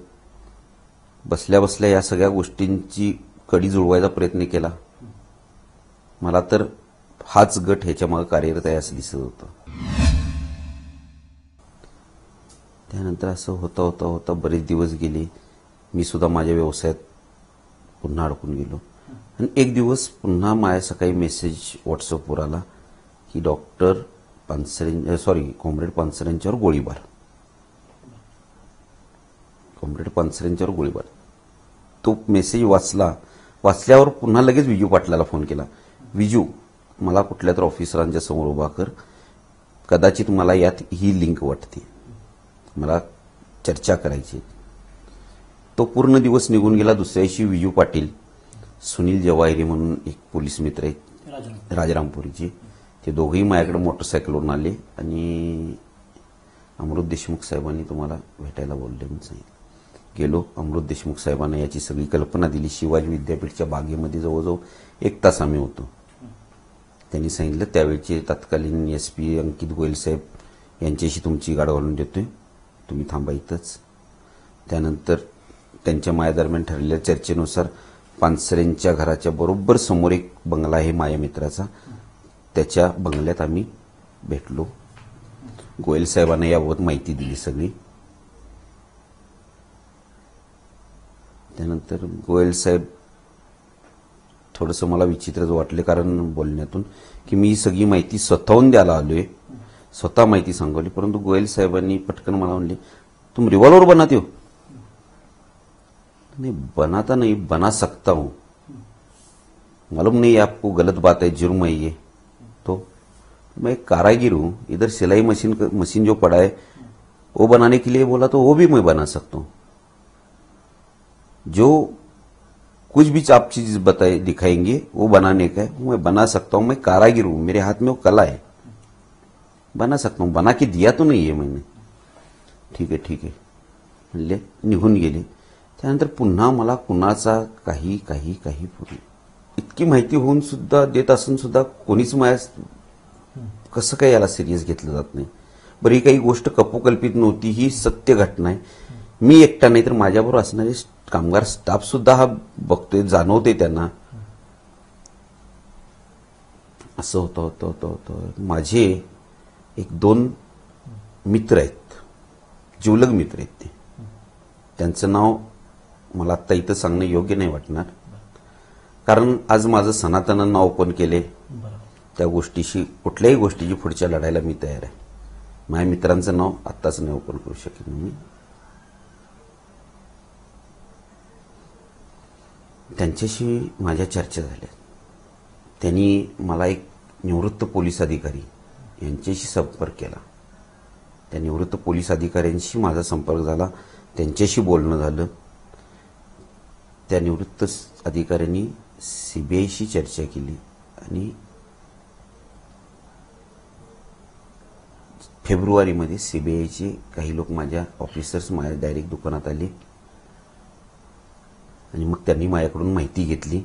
बसल्या बसल्या या सगळ्या गोष्टींची कडी जुळवायचा प्रयत्न केला. मला तर हाच गट ह्याच्या मागे कार्यरत आहे असं दिसत होतं. त्यानंतर असं होता होता होता बरेच दिवस गेले. मी सुद्धा माझ्या व्यवसायात पुन्हा अडकून गेलो आणि एक दिवस पुन्हा माझ्या सकाळी मेसेज व्हॉट्सअपवर आला की कॉम्रेड पानसरेंच्यावर गोळीबार. कॉम्रेड पानसरेंच्यावर गोळीबार. तो मेसेज वाचल्यावर पुन्हा लगेच विजू पाटलाला फोन केला. विजू, मला कुठल्या तर ऑफिसरांच्या समोर उभा कर, कदाचित मला यात ही लिंक वाटते, मला चर्चा करायची. तो पूर्ण दिवस निघून गेला. दुसऱ्या दिवशी विजू पाटील, सुनील जवाहिरी म्हणून एक पोलीस मित्र आहेत राजारामपुरीचे, ते दोघेही माझ्याकडे मोटरसायकलवरून आले आणि अमृत देशमुख साहेबांनी तुम्हाला भेटायला बोलले म्हणून सांगितलं. गेलो. अमृत देशमुख साहेबांना याची सगळी कल्पना दिली. शिवाजी विद्यापीठच्या बागेमध्ये जवळजवळ 1 तास आम्ही होतो. त्यांनी सांगितलं त्यावेळचे तत्कालीन SP अंकित गोयल साहेब यांच्याशी तुमची गाठ घालून देतोय, तुम्ही थांबा इथंच. त्यानंतर त्यांच्या माझ्या दरम्यान ठरलेल्या चर्चेनुसार पानसरेंच्या घराच्या बरोबर समोर एक बंगला आहे माझ्या मित्राचा, त्याच्या बंगल्यात आम्ही भेटलो. गोयल साहेबांना याबाबत माहिती दिली सगळी. त्यानंतर गोयल साहेब थोडंसं मला विचित्रच वाटले, कारण बोलण्यातून की मी सगळी माहिती स्वतःहून द्यायला आलोय, स्वतः माहिती सांगवली. परंतु गोयल साहेबांनी पटकन मला म्हणले, तुम रिवॉल्वर बनाते हो? नहीं, बनाता नहीं, बना सकता हूं. मालूम नहीं आपको गलत बात है, जुर्म है ये. तो मैं एक कारागिर हूं, इधर सिलाई मशीन जो पड़ा है वो बनाने के लिए बोला, तो वो भी मैं बना सकता हूं. जो कुछ भी आप चीज बताए दिखाएंगे वो बनाने का है, वो मैं बना सकता हूं. मैं कारागिर हूं, मेरे हाथ में वो कला है, बना सकता हूं. बना के दिया तो नहीं है मैंने. ठीक है म्हणले, निघून गेले. त्यानंतर पुन्हा मला कुणाचा काही पूर्वी इतकी माहिती होऊन सुद्धा, देत असून सुद्धा कोणीच माझ्या कसं काय याला सिरियस घेतलं जात नाही. बरं, ही काही गोष्ट कपोकल्पित नव्हती, ही सत्य घटना आहे. मी एकटा नाही तर माझ्याबरोबर असणारे कामगार स्टाफ सुद्धा हा बघतोय, जाणवते त्यांना. असं होतं. माझे 1-2 मित्र आहेत, जिवलग मित्र आहेत. त्यांचं नाव मला आत्ता इथं सांगणं योग्य नाही वाटणार, कारण आज माझं सनातन नाव ओपन केले, त्या गोष्टीशी, कुठल्याही गोष्टीची पुढच्या लढायला मी तयार आहे. माझ्या मित्रांचं नाव आत्ताच नाही ओपन करू शकेन मी. त्यांच्याशी माझ्या चर्चा झाल्या. त्यांनी मला एक निवृत्त पोलीस अधिकारी यांच्याशी संपर्क केला. त्या निवृत्त पोलीस अधिकाऱ्यांशी माझा संपर्क झाला, त्यांच्याशी बोलणं झालं. त्या निवृत्त अधिकाऱ्यांनी सीबीआयशी चर्चा केली आणि फेब्रुवारीमध्ये सीबीआयचे काही लोक, माझ्या ऑफिसर्स माझ्या डायरेक्ट दुकानात आले आणि मग त्यांनी माझ्याकडून माहिती घेतली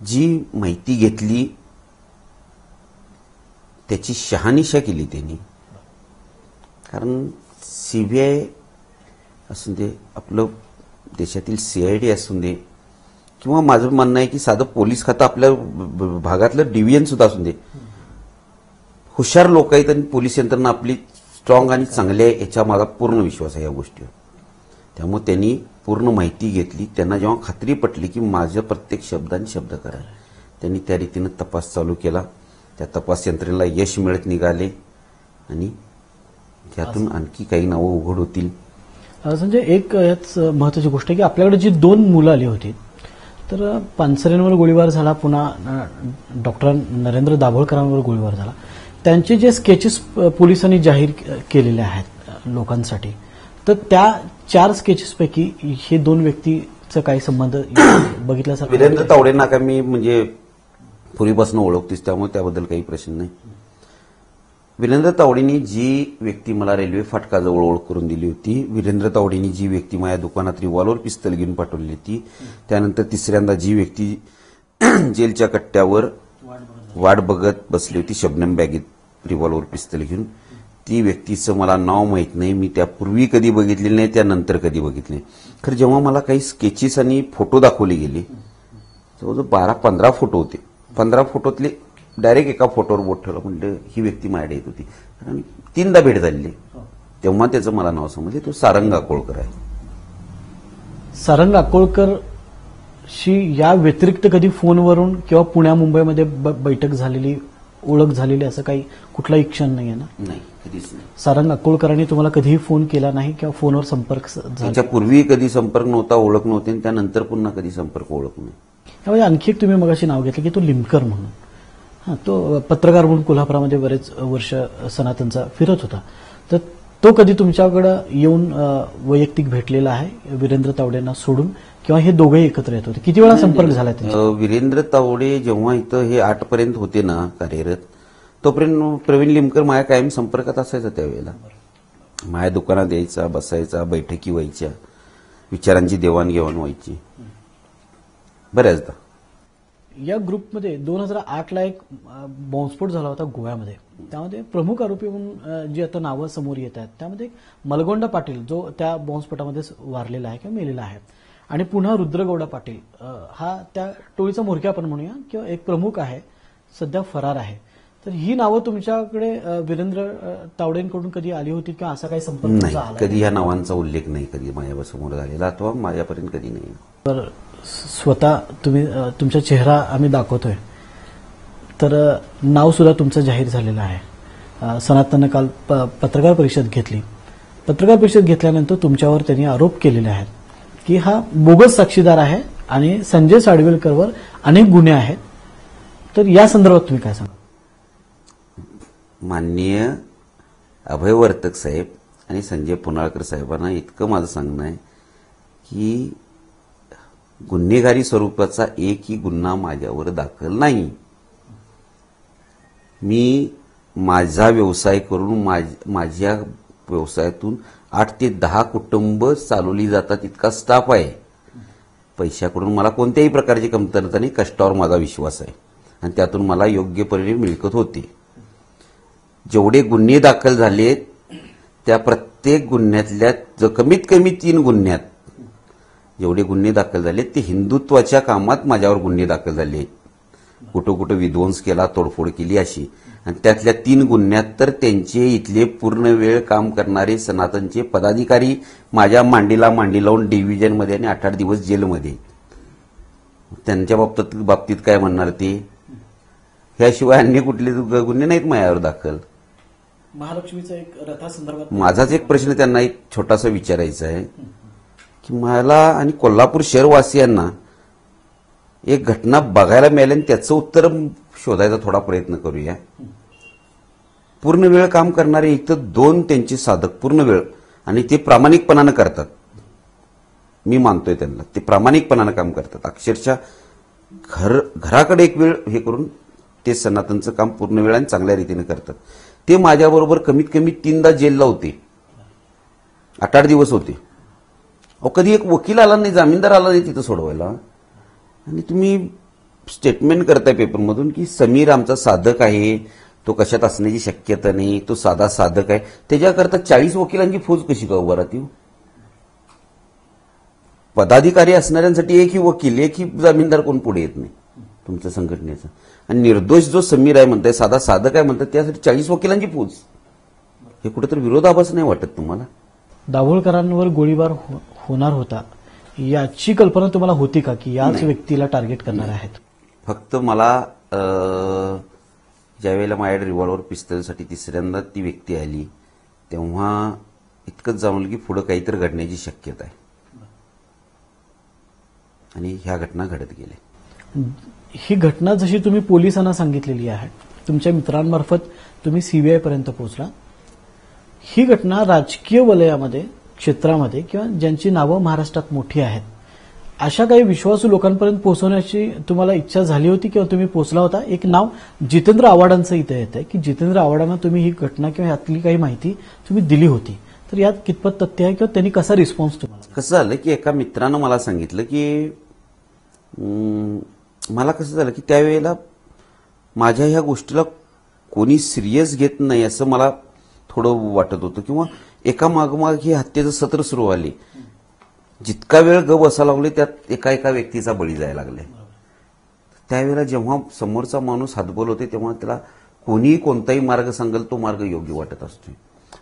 जी माहिती घेतली त्याची शहानिशा केली त्यांनी. कारण सीबीआय असून दे, आपलं देशातील सीआयडी असून दे, किंवा माझं म्हणणं आहे की साधं पोलीस खातं आपल्या भागातलं डिव्हिजन सुद्धा असून दे, हुशार लोक आहेत आणि पोलीस यंत्रणा आपली स्ट्रॉंग आणि चांगली आहे याच्या माझा पूर्ण विश्वास आहे या गोष्टीवर. त्यामुळे त्यांनी पूर्ण माहिती घेतली. त्यांना जेव्हा खात्री पटली की माझं प्रत्येक शब्दाने शब्द करा, त्यांनी त्या रीतीनं तपास चालू केला. त्या तपास यंत्रणेला यश मिळत निघाले आणि त्यातून आणखी काही नावं उघड होतील. संजय, एक याच महत्वाची गोष्ट आहे की आपल्याकडे जी 2 मुलं आली होती, तर पानसरेंवर गोळीबार झाला, पुन्हा डॉक्टर नरेंद्र दाभोळकरांवर गोळीबार झाला. त्यांचे जे स्केचेस पोलिसांनी जाहीर केलेले आहेत लोकांसाठी, तर त्या 4 स्केचेसपैकी हे 2 व्यक्तीचा काही संबंध बघितल्यासारखं? वीरेंद्र तावडेंना का मी म्हणजे पूर्वीपासून ओळखतीस, त्यामुळे त्याबद्दल काही प्रश्न नाही. वीरेंद्र तावडेंनी जी व्यक्ती मला रेल्वे फाटकाजवळ ओळख करून दिली होती, वीरेंद्र तावडेंनी जी व्यक्ती माझ्या दुकानात रिव्हॉल्वर पिस्तल घेऊन पाठवली होती, त्यानंतर तिसऱ्यांदा जी व्यक्ती जेलच्या कट्ट्यावर वाट बघत बसली होती शबनम बॅगेत रिव्हॉल्वर पिस्तल घेऊन, ती व्यक्तीचं मला नाव माहीत नाही. मी त्यापूर्वी कधी बघितलेलं नाही, त्यानंतर कधी बघितले. खरं जेव्हा मला काही स्केचेस आणि फोटो दाखवले गेले, जवळजवळ 12-15 फोटो होते. 15 फोटोतले डायरेक्ट एका फोटोवर बोट ठेवलं, म्हटलं ही व्यक्ती माझ्याकडे येत होती. कारण 3दा भेट झालेली, तेव्हा त्याचं मला नाव समजले, तो सारंग अकोळकर आहे. सारंग अकोळकरशी या व्यतिरिक्त कधी फोनवरून किंवा पुण्या मुंबईमध्ये बैठक झालेली, ओळख झालेली, असं काही कुठलाही क्षण नाही आहे ना? नाही, कधीच नाही. सारंग अकोळकरांनी तुम्हाला कधीही फोन केला नाही किंवा फोनवर संपर्क झाला? त्याच्यापूर्वी कधी संपर्क नव्हता, ओळख नव्हती, आणि त्यानंतर पुन्हा कधी संपर्क, ओळख नाही. त्यामुळे आणखी एक तुम्ही मगाशी नाव घेतलं की तो लिमकर म्हणून. तो पत्रकार म्हणून कोल्हापुरामध्ये बरेच वर्ष सनातनचा फिरत होता. तर तो कधी तुमच्याकडे येऊन वैयक्तिक भेटलेला आहे वीरेंद्र तावडेंना सोडून, किंवा हे दोघेही एकत्र येत होते? किती वेळा संपर्क झाला त्यांचा? वीरेंद्र तावडे जेव्हा इथं हे 8 पर्यंत होते ना कार्यरत, तोपर्यंत प्रवीण लिमकर माझ्या कायम संपर्कात असायचा. त्यावेळेला माझ्या दुकानात यायचा, बसायचा, बैठकी व्हायच्या, विचारांची देवाणघेवाण व्हायची बऱ्याचदा. या ग्रुपमध्ये 2008ला एक बॉम्बस्फोट झाला होता गोव्यामध्ये. त्यामध्ये प्रमुख आरोपी म्हणून जी आता नावं समोर येत आहेत, त्यामध्ये मलगोंडा पाटील, जो त्या बॉम्बस्फोटामध्ये वारलेला आहे किंवा मेलेला आहे, आणि पुन्हा रुद्रगौडा पाटील, हा त्या टोळीचा म्होरक्या आपण म्हणूया, किंवा एक प्रमुख आहे, सध्या फरार आहे. तर ही नावं तुमच्याकडे वीरेंद्र तावडेंकडून कधी आली होती किंवा असा काही संपर्क नाही? झाला? कधी या नावांचा उल्लेख नाही कधी माझ्यासमोर झालेला, अथवा माझ्यापर्यंत कधी नाही. तर स्वतः तुम्ही तुमचा चेहरा आम्ही दाखवतोय, तर नाव सुद्धा तुमचं जाहीर झालेलं आहे. सनातननं काल पत्रकार परिषद घेतली. पत्रकार परिषद घेतल्यानंतर तुमच्यावर त्यांनी आरोप केलेले आहेत की हा बोगस साक्षीदार आहे आणि संजय साडवेलकरवर अनेक गुन्हे आहेत. तर या संदर्भात तुम्ही काय सांगा? माननीय अभयवर्तक साहेब आणि संजय पुनाळकर साहेबांना इतकं माझं सांगणं आहे की गुन्हेगारी स्वरूपाचा एकही गुन्हा माझ्यावर दाखल नाही. मी माझा व्यवसाय करून माझ्या व्यवसायातून 8 ते 10 कुटुंब चालवली जातात इतका स्टाफ आहे. पैशाकडून मला कोणत्याही प्रकारची कमतरता नाही. कष्टावर माझा विश्वास आहे आणि त्यातून मला योग्य परिणामी मिळकत होते. जेवढे गुन्हे दाखल झालेत त्या प्रत्येक गुन्ह्यातल्या कमीत कमी 3 गुन्ह्यात जेवढे गुन्हे दाखल झाले ते हिंदुत्वाच्या कामात माझ्यावर गुन्हे दाखल झाले. कुठं कुठं विध्वंस केला, तोडफोड केली अशी. आणि त्यातल्या 3 गुन्ह्यात तर त्यांचे इथले पूर्ण वेळ काम करणारे सनातनचे पदाधिकारी माझ्या मांडीला मांडी लावून डिव्हिजनमध्ये आणि 8-8 दिवस जेलमध्ये. त्यांच्या बाबतीत काय म्हणणार ते? ह्याशिवाय अन्य कुठले गुन्हे नाहीत माझ्यावर दाखल. महालक्ष्मीचा एक रथासंदर्भात माझाच एक प्रश्न त्यांना एक छोटासा विचारायचा आहे की मला आणि कोल्हापूर शहरवासियांना एक घटना बघायला मिळाली आणि त्याचं उत्तर शोधायचा थोडा प्रयत्न करूया. पूर्ण वेळ काम करणारे इथं 2 त्यांचे साधक पूर्ण वेळ, आणि ते प्रामाणिकपणानं करतात. मी मानतोय त्यांना, ते प्रामाणिकपणानं काम करतात. अक्षरशः घराकडे एक वेळ हे करून ते सनातनचं काम पूर्ण वेळ आणि चांगल्या रीतीने करतात. ते माझ्याबरोबर कमीत कमी 3दा जेलला होते, 8-8 दिवस होते. कधी एक वकील आला नाही, जामीनदार आला नाही तिथं सोडवायला. आणि तुम्ही स्टेटमेंट करताय पेपरमधून की समीर आमचा साधक आहे, तो कशात असण्याची शक्यता नाही, तो साधा साधक आहे, त्याच्याकरता 40 वकिलांची फौज कशी का उभा राहते? पदाधिकारी असणाऱ्यांसाठी एकही वकील, एकही जामीनदार कोण पुढे येत नाही तुमच्या संघटनेचा. आणि निर्दोष जो समीर आहे म्हणताय, साधा साधक आहे म्हणतात, त्यासाठी 40 वकिलांची फौज. हे कुठेतरी विरोधाभास नाही वाटत तुम्हाला? दाभोळकरांवर गोळीबार होणार होता याची कल्पना तुम्हाला होती का की याच व्यक्तीला टार्गेट करणार आहेत? फक्त मला ज्यावेळेला माझ्या रिव्हॉल्वर पिस्तलसाठी तिसऱ्यांदा ती व्यक्ती आली तेव्हा इतकंच जाणवलं की पुढे काहीतरी घडण्याची शक्यता आहे. आणि ह्या घटना घडत गेल्या. ही घटना जशी तुम्ही पोलिसांना सांगितलेली आहे, तुमच्या मित्रांमार्फत तुम्ही सीबीआय पर्यंत पोहोचला. ही घटना राजकीय वलयामध्ये, क्षेत्रामध्ये किंवा ज्यांची नावं महाराष्ट्रात मोठी आहेत अशा काही विश्वासू लोकांपर्यंत पोहोचवण्याची तुम्हाला इच्छा झाली होती किंवा तुम्ही पोहोचला होता? एक नाव जितेंद्र आव्हाडांचं इथं येत आहे की जितेंद्र आव्हाडांना तुम्ही ही घटना किंवा यातली काही माहिती तुम्ही दिली होती, तर यात कितपत तथ्य आहे किंवा त्यांनी कसा रिस्पॉन्स तुम्हाला? कसं झालं की एका मित्रानं मला सांगितलं की मला कसं झालं की त्यावेळेला माझ्या ह्या गोष्टीला कोणी सिरियस घेत नाही असं मला थोडं वाटत होतं, किंवा एका मागोमाग ही हत्येचं सत्र सुरू आले. जितका वेळ ग बसायला लागले त्यात एका एका व्यक्तीचा बळी जायला लागले. त्यावेळेला जेव्हा समोरचा माणूस हातबल होते तेव्हा त्याला कोणीही कोणताही मार्ग सांगेल तो मार्ग योग्य वाटत असतो.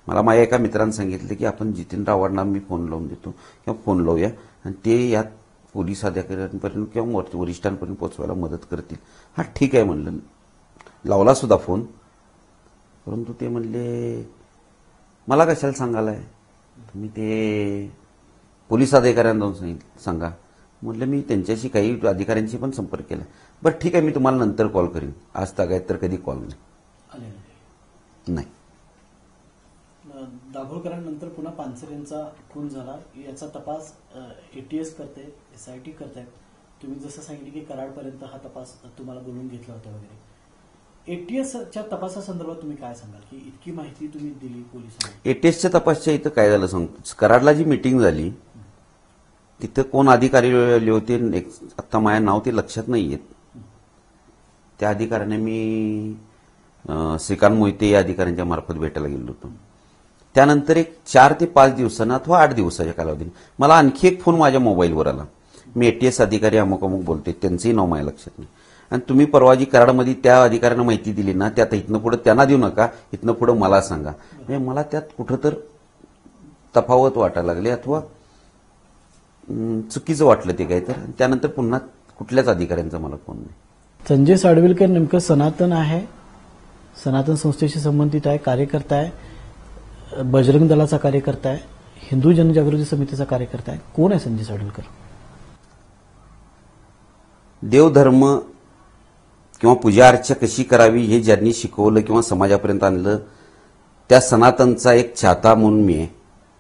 मला माझ्या एका मित्रानं सांगितलं की आपण जितेंद्र आव्हाडांना मी फोन लावून देतो किंवा फोन लावूया आणि ते यात पोलीस अधिकाऱ्यांपर्यंत किंवा वरिष्ठांपर्यंत पोहोचवायला मदत करतील. हा ठीक आहे म्हणलं. लावला सुद्धा फोन, परंतु ते म्हणले मला कशाला सांगायलाय, तुम्ही ते पोलीस अधिकाऱ्यांना सांगा. म्हटलं मी त्यांच्याशी काही अधिकाऱ्यांशी पण संपर्क केला. बरं ठीक आहे, मी तुम्हाला नंतर कॉल करीन. आज तागायत तर कधी कॉल नाही. दाभोळकरांनंतर पुन्हा पानसरेंचा खून झाला, याचा तपास एटीएस करते, SIT करतायत. तुम्ही जसं सांगितलं की कराडपर्यंत हा तपास तुम्हाला बोलून घेतला होता वगैरे. एटीएसच्या तपासासंदर्भात तुम्ही काय सांगाल की इतकी माहिती तुम्ही दिली पोलिसांना? एटीएसच्या तपासच्या इथं काय झालं सांगतो. कराडला जी मिटिंग झाली तिथं कोण अधिकारी आले होते, आता माझ्या नाव ते लक्षात नाही येत. त्या अधिकाऱ्याने मी श्रीकांत मोहिते या अधिकाऱ्यांच्या मार्फत भेटायला गेलो होतो. त्यानंतर एक 4 ते 5 दिवसांना अथवा 8 दिवसाच्या कालावधीने मला आणखी एक फोन माझ्या मोबाईलवर आला. मी एटीएस अधिकारी अमुक अमुक बोलतोय, त्यांचंही नाव माझ्या लक्षात नाही. आणि तुम्ही परवा जी कराडमध्ये त्या अधिकाऱ्यांना माहिती दिली ना, त्यात इथनं पुढे त्यांना देऊ नका, इथनं पुढे मला सांगा. म्हणजे मला त्यात कुठं तर तफावत वाटायला लागली अथवा चुकीचं वाटलं ते काय. तर त्यानंतर पुन्हा कुठल्याच अधिकाऱ्यांचा मला फोन नाही. संजय साडविलकर नेमकं सनातन आहे, सनातन संस्थेशी संबंधित आहे, कार्यकर्ता आहे, बजरंग दलाचा कार्यकर्ता आहे, हिंदू जनजागृती समितीचा कार्यकर्ता आहे. कोण आहे संजय साडविलकर? देवधर्म किंवा पूजा अर्चा कशी करावी हे ज्यांनी शिकवलं किंवा समाजापर्यंत आणलं त्या सनातनचा एक चाहता म्हणून मी आहे.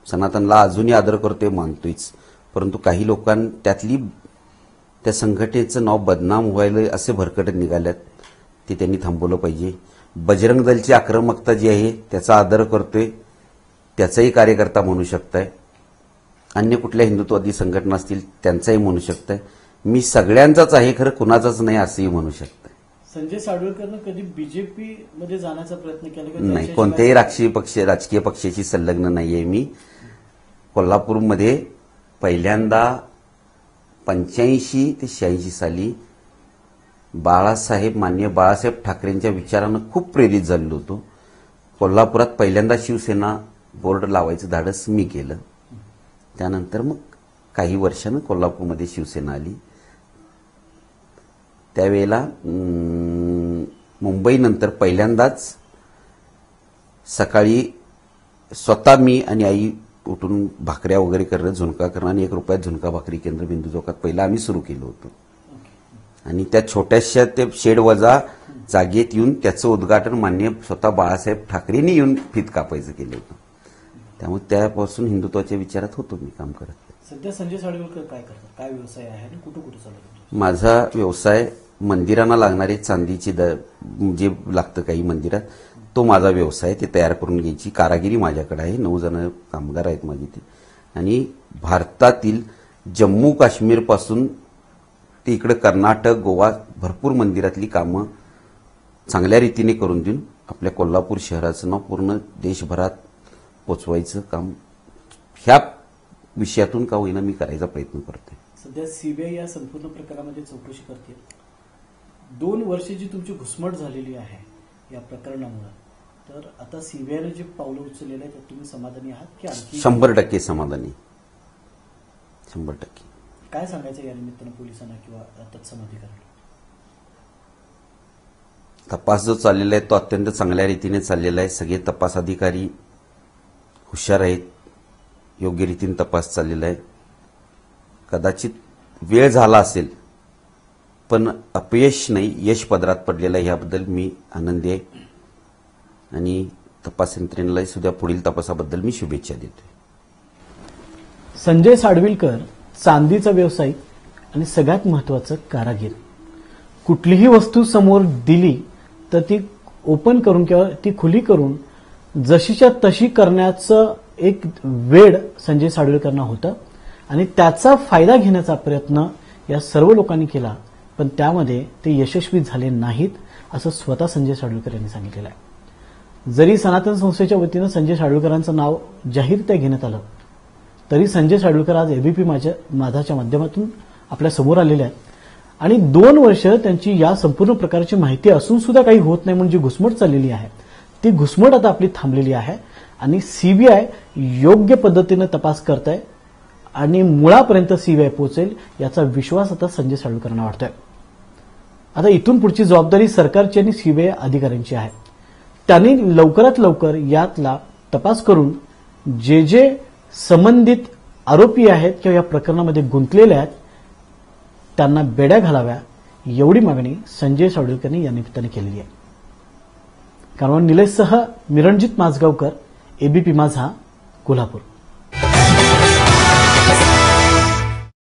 सनातनला अजूनही आदर करतोय, मानतोयच. परंतु काही लोकांनी त्यातली त्या संघटनेचं नाव बदनाम व्हायला असे भरकटत निघाल्यात, ते त्यांनी थांबवलं पाहिजे. बजरंग दलची आक्रमकता जी आहे त्याचा आदर करतोय, त्याचाही कार्यकर्ता म्हणू शकताय. अन्य कुठल्या हिंदुत्ववादी संघटना असतील त्यांचाही म्हणू शकताय. मी सगळ्यांचाच आहे, खरं कुणाचाच नाही असंही म्हणू शकताय. संजय साडविलकरनं कधी बीजेपी मध्ये जाण्याचा प्रयत्न केला का? नाही, कोणत्याही राजकीय पक्षाशी संलग्न नाहीये मी. कोल्हापूरमध्ये पहिल्यांदा 85 ते 86 साली माननीय बाळासाहेब ठाकरेंच्या विचारानं खूप प्रेरित झालेलो होतो. कोल्हापुरात पहिल्यांदा शिवसेना बोर्ड लावायचं धाडस मी केलं. त्यानंतर मग काही वर्षानं कोल्हापूरमध्ये शिवसेना आली. त्यावेळेला मुंबईनंतर पहिल्यांदाच सकाळी स्वतः मी आणि आई उठून भाकऱ्या वगैरे करणं, झुणका करणं आणि 1 रुपयात झुणका भाकरी केंद्र बिंदू चौकात पहिलं आम्ही सुरू केलं होतं. आणि त्या छोट्याशा ते शेड वजा जागेत येऊन त्याचं उद्घाटन माननीय स्वतः बाळासाहेब ठाकरेंनी येऊन फीत कापायचं केलं होतं. त्यामुळे त्यापासून हिंदुत्वाच्या विचारात होतो मी काम करत. सध्या संजय साडविलकर काय करतात, काय व्यवसाय आहे आणि कुठं कुठं चालू? माझा व्यवसाय मंदिरांना लागणारे चांदीची जे लागतं काही मंदिरात, तो माझा व्यवसाय. ते तयार करून घ्यायची कारागिरी माझ्याकडे आहे. 9 जण कामगार आहेत माझी ते. आणि भारतातील जम्मू काश्मीर पासून ते इकडे कर्नाटक, गोवा भरपूर मंदिरातली कामं चांगल्या रीतीने करून देऊन आपल्या कोल्हापूर शहराचं नाव पूर्ण देशभरात पोचवायचं काम ह्या विषयातून का होईना मी करायचा प्रयत्न करतोय. सध्या सीबीआय या संपूर्ण प्रकरणामध्ये चौकशी करते. 2 वर्ष जी तुमची घुसमट झालेली आहे या प्रकरणामुळे, तर आता सीबीआयने जे पावलं उचललेलं आहे त्यात तुम्ही समाधानी आहात की आणखी? 100% समाधानी, 100%. काय सांगायचं या निमित्तानं पोलिसांना किंवा तत्सम अधिकाऱ्यांना? तपास जो चाललेला आहे तो अत्यंत चांगल्या रीतीने चाललेला आहे. सगळे तपास अधिकारी हुशार आहेत, योग्य रीतीने तपास चाललेला आहे. कदाचित वेळ झाला असेल पण अपयश नाही, यश पदरात पडलेलं आहे. याबद्दल मी आनंदी आहे आणि तपास यंत्रणेला सुद्धा पुढील तपासाबद्दल मी शुभेच्छा देतोय. संजय साडविलकर चांदीचा व्यावसायिक आणि सगळ्यात महत्वाचं कारागीर. कुठलीही वस्तू समोर दिली तर ती ओपन करून किंवा ती खुली करून जशीच्या तशी करण्याचं एक वेड संजय साडविलकरांना होतं आणि त्याचा फायदा घेण्याचा प्रयत्न या सर्व लोकांनी केला, पण त्यामध्ये ते यशस्वी झाले नाहीत असं स्वतः संजय साडविलकर यांनी सांगितलेलं आहे. जरी सनातन संस्थेच्या वतीनं संजय साडविलकरांचं नाव जाहीररित्या घेण्यात आलं तरी संजय साडविलकर आज एबीपी माझाच्या माध्यमातून आपल्या समोर आलेले आहेत आणि 2 वर्ष त्यांची या संपूर्ण प्रकारची माहिती असून सुद्धा काही होत नाही म्हणून जी घुसमट चाललेली आहे ती घुसमट आता आपली थांबलेली आहे आणि सीबीआय योग्य पद्धतीनं तपास करत आहे आणि मुळापर्यंत सीबीआय पोहोचेल याचा विश्वास आता संजय साडविलकरांना वाटतोय. आता इथून पुढची जबाबदारी सरकारची आणि सीबीआय अधिकाऱ्यांची आहे. त्यांनी लवकरात लवकर यातला तपास करून जे संबंधित आरोपी आहेत किंवा या प्रकरणामध्ये गुंतलेले आहेत त्यांना बेड्या घालाव्या एवढी मागणी संजय साडविलकरांनी या निमित्ताने केलेली आहे. कारण निलेशसह मिरणजित माझगावकर, एबीपी माझा, कोल्हापूर.